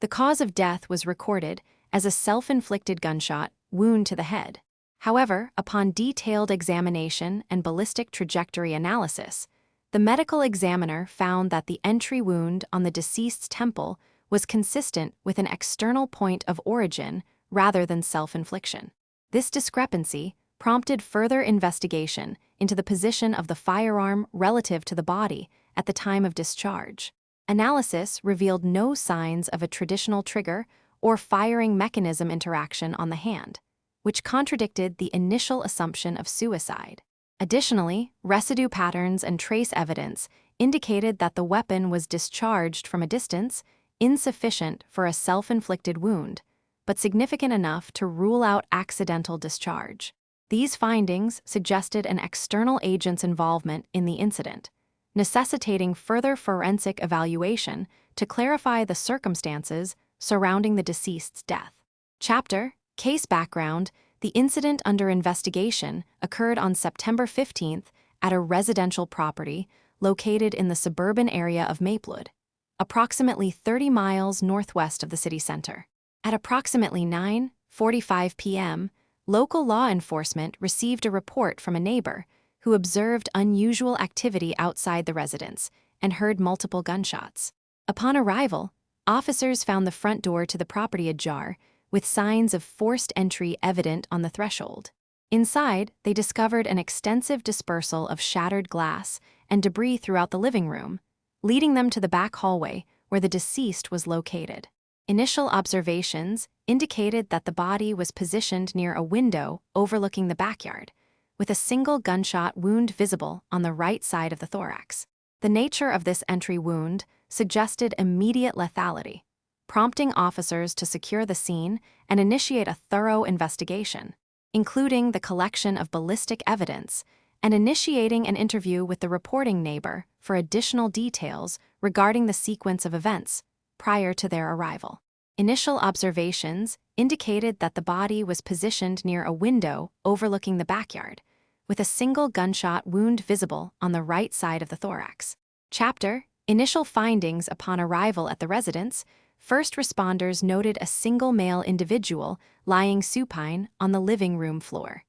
The cause of death was recorded as a self-inflicted gunshot wound to the head. However, upon detailed examination and ballistic trajectory analysis, the medical examiner found that the entry wound on the deceased's temple was consistent with an external point of origin rather than self-infliction. This discrepancy prompted further investigation into the position of the firearm relative to the body at the time of discharge. Analysis revealed no signs of a traditional trigger or firing mechanism interaction on the hand, which contradicted the initial assumption of suicide. Additionally, residue patterns and trace evidence indicated that the weapon was discharged from a distance insufficient for a self-inflicted wound, but significant enough to rule out accidental discharge. These findings suggested an external agent's involvement in the incident, necessitating further forensic evaluation to clarify the circumstances surrounding the deceased's death. Chapter: Case Background. The incident under investigation occurred on September 15th at a residential property located in the suburban area of Maplewood, approximately 30 miles northwest of the city center. At approximately 9:45 p.m., local law enforcement received a report from a neighbor who observed unusual activity outside the residence and heard multiple gunshots. Upon arrival, officers found the front door to the property ajar, with signs of forced entry evident on the threshold. Inside, they discovered an extensive dispersal of shattered glass and debris throughout the living room, leading them to the back hallway where the deceased was located. Initial observations indicated that the body was positioned near a window overlooking the backyard, with a single gunshot wound visible on the right side of the thorax. The nature of this entry wound suggested immediate lethality, prompting officers to secure the scene and initiate a thorough investigation, including the collection of ballistic evidence and initiating an interview with the reporting neighbor for additional details regarding the sequence of events prior to their arrival. Initial observations indicated that the body was positioned near a window overlooking the backyard, with a single gunshot wound visible on the right side of the thorax. Chapter: Initial findings upon arrival at the residence. First responders noted a single male individual lying supine on the living room floor.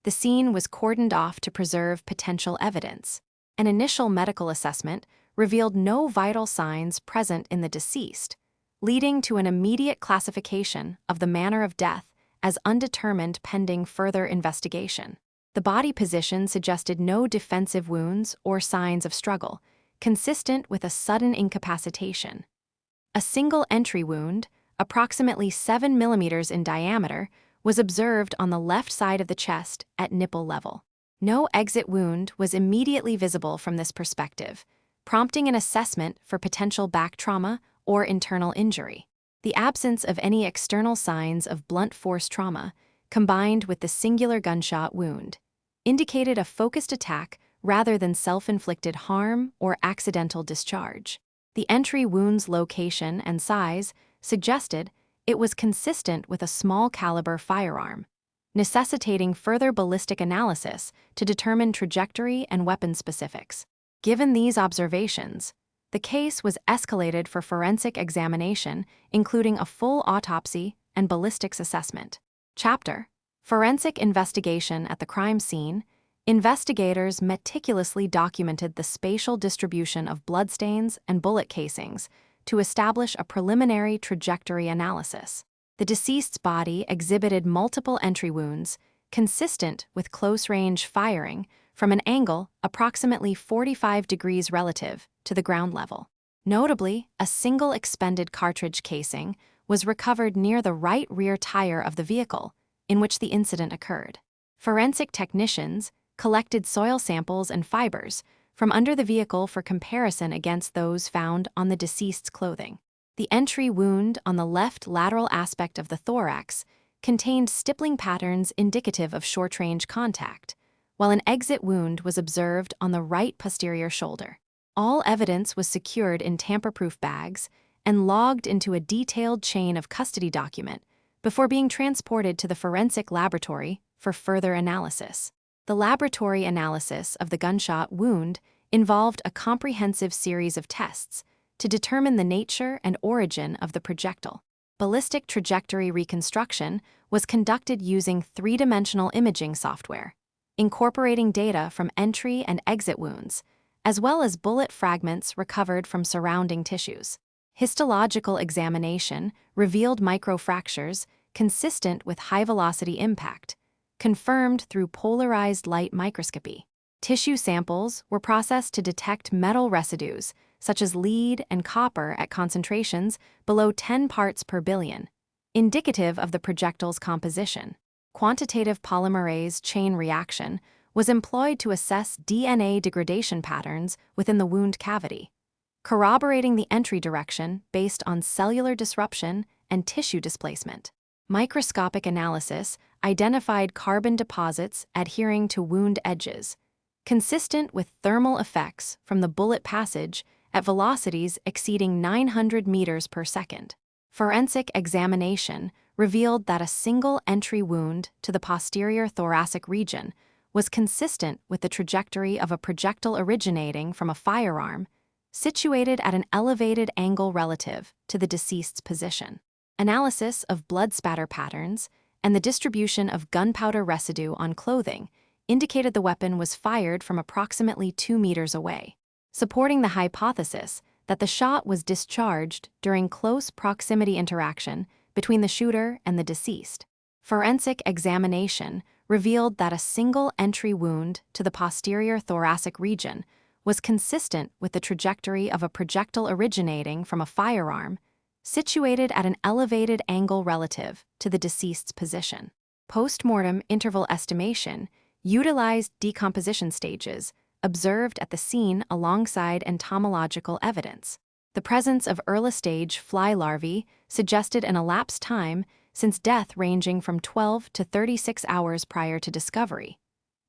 The scene was cordoned off to preserve potential evidence. An initial medical assessment revealed no vital signs present in the deceased, leading to an immediate classification of the manner of death as undetermined pending further investigation. The body position suggested no defensive wounds or signs of struggle, consistent with a sudden incapacitation. A single entry wound, approximately 7 millimeters in diameter, was observed on the left side of the chest at nipple level. No exit wound was immediately visible from this perspective, prompting an assessment for potential back trauma or internal injury. The absence of any external signs of blunt force trauma, combined with the singular gunshot wound, indicated a focused attack rather than self-inflicted harm or accidental discharge. The entry wound's location and size suggested it was consistent with a small-caliber firearm, necessitating further ballistic analysis to determine trajectory and weapon specifics. Given these observations, the case was escalated for forensic examination, including a full autopsy and ballistics assessment. Chapter: Forensic Investigation at the crime scene. Investigators meticulously documented the spatial distribution of bloodstains and bullet casings to establish a preliminary trajectory analysis. The deceased's body exhibited multiple entry wounds, consistent with close-range firing from an angle approximately 45 degrees relative to the ground level. Notably, a single expended cartridge casing was recovered near the right rear tire of the vehicle in which the incident occurred. Forensic technicians collected soil samples and fibers from under the vehicle for comparison against those found on the deceased's clothing. The entry wound on the left lateral aspect of the thorax contained stippling patterns indicative of short-range contact, while an exit wound was observed on the right posterior shoulder. All evidence was secured in tamper-proof bags and logged into a detailed chain of custody document before being transported to the forensic laboratory for further analysis. The laboratory analysis of the gunshot wound involved a comprehensive series of tests to determine the nature and origin of the projectile. Ballistic trajectory reconstruction was conducted using three-dimensional imaging software, incorporating data from entry and exit wounds, as well as bullet fragments recovered from surrounding tissues. Histological examination revealed microfractures consistent with high-velocity impact, confirmed through polarized light microscopy. Tissue samples were processed to detect metal residues, such as lead and copper at concentrations below 10 parts per billion, indicative of the projectile's composition. Quantitative polymerase chain reaction was employed to assess DNA degradation patterns within the wound cavity, corroborating the entry direction based on cellular disruption and tissue displacement. Microscopic analysis identified carbon deposits adhering to wound edges, consistent with thermal effects from the bullet passage at velocities exceeding 900 meters per second. Forensic examination revealed that a single entry wound to the posterior thoracic region was consistent with the trajectory of a projectile originating from a firearm situated at an elevated angle relative to the deceased's position. Analysis of blood spatter patterns and the distribution of gunpowder residue on clothing indicated the weapon was fired from approximately 2 meters away, supporting the hypothesis that the shot was discharged during close proximity interaction between the shooter and the deceased. Forensic examination revealed that a single entry wound to the posterior thoracic region was consistent with the trajectory of a projectile originating from a firearm situated at an elevated angle relative to the deceased's position. Postmortem interval estimation utilized decomposition stages observed at the scene alongside entomological evidence. The presence of early-stage fly larvae suggested an elapsed time since death ranging from 12 to 36 hours prior to discovery,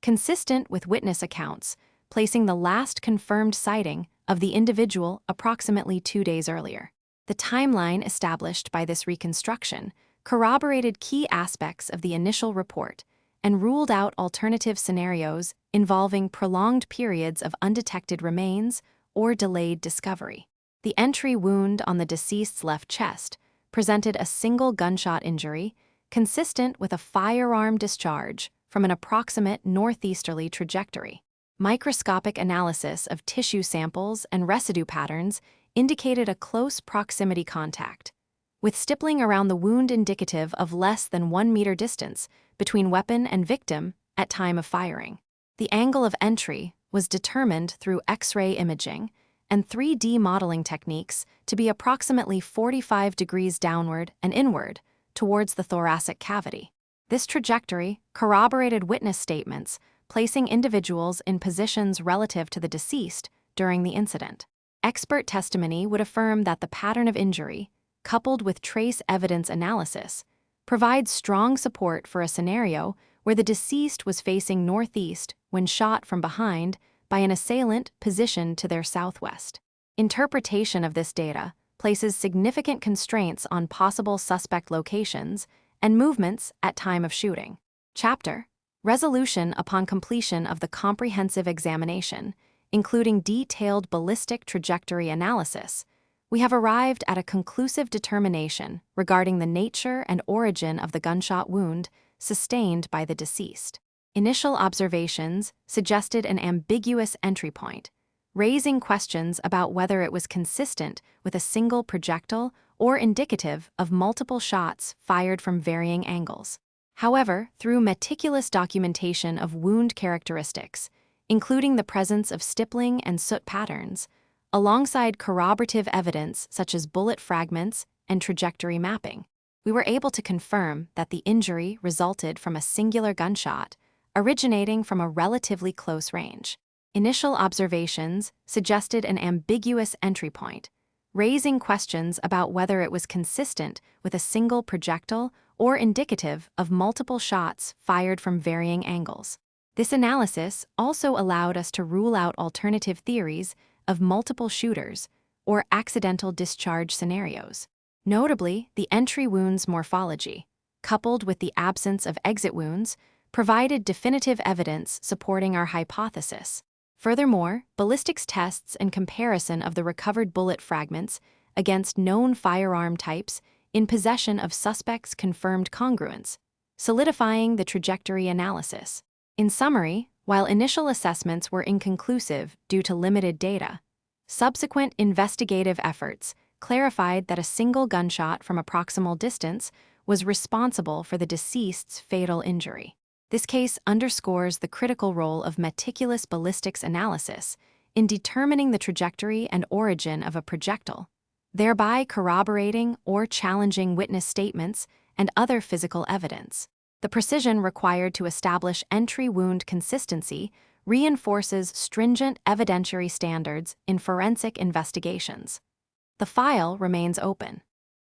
consistent with witness accounts, placing the last confirmed sighting of the individual approximately 2 days earlier. The timeline established by this reconstruction corroborated key aspects of the initial report and ruled out alternative scenarios involving prolonged periods of undetected remains or delayed discovery. The entry wound on the deceased's left chest presented a single gunshot injury consistent with a firearm discharge from an approximate northeasterly trajectory. Microscopic analysis of tissue samples and residue patterns indicated a close proximity contact, with stippling around the wound indicative of less than 1 meter distance between weapon and victim at time of firing. The angle of entry was determined through X-ray imaging and 3D modeling techniques to be approximately 45 degrees downward and inward towards the thoracic cavity. This trajectory corroborated witness statements, placing individuals in positions relative to the deceased during the incident. Expert testimony would affirm that the pattern of injury, coupled with trace evidence analysis, provides strong support for a scenario where the deceased was facing northeast when shot from behind by an assailant positioned to their southwest. Interpretation of this data places significant constraints on possible suspect locations and movements at time of shooting. Chapter: Resolution upon completion of the comprehensive examination, including detailed ballistic trajectory analysis, we have arrived at a conclusive determination regarding the nature and origin of the gunshot wound sustained by the deceased. Initial observations suggested an ambiguous entry point, raising questions about whether it was consistent with a single projectile or indicative of multiple shots fired from varying angles. However, through meticulous documentation of wound characteristics, including the presence of stippling and soot patterns, alongside corroborative evidence such as bullet fragments and trajectory mapping, we were able to confirm that the injury resulted from a singular gunshot originating from a relatively close range. Initial observations suggested an ambiguous entry point, raising questions about whether it was consistent with a single projectile or indicative of multiple shots fired from varying angles. This analysis also allowed us to rule out alternative theories of multiple shooters or accidental discharge scenarios. Notably, the entry wound's morphology, coupled with the absence of exit wounds, provided definitive evidence supporting our hypothesis. Furthermore, ballistics tests and comparison of the recovered bullet fragments against known firearm types in possession of suspects confirmed congruence, solidifying the trajectory analysis. In summary, while initial assessments were inconclusive due to limited data, subsequent investigative efforts clarified that a single gunshot from a proximal distance was responsible for the deceased's fatal injury. This case underscores the critical role of meticulous ballistics analysis in determining the trajectory and origin of a projectile, thereby corroborating or challenging witness statements and other physical evidence. The precision required to establish entry wound consistency reinforces stringent evidentiary standards in forensic investigations. The file remains open,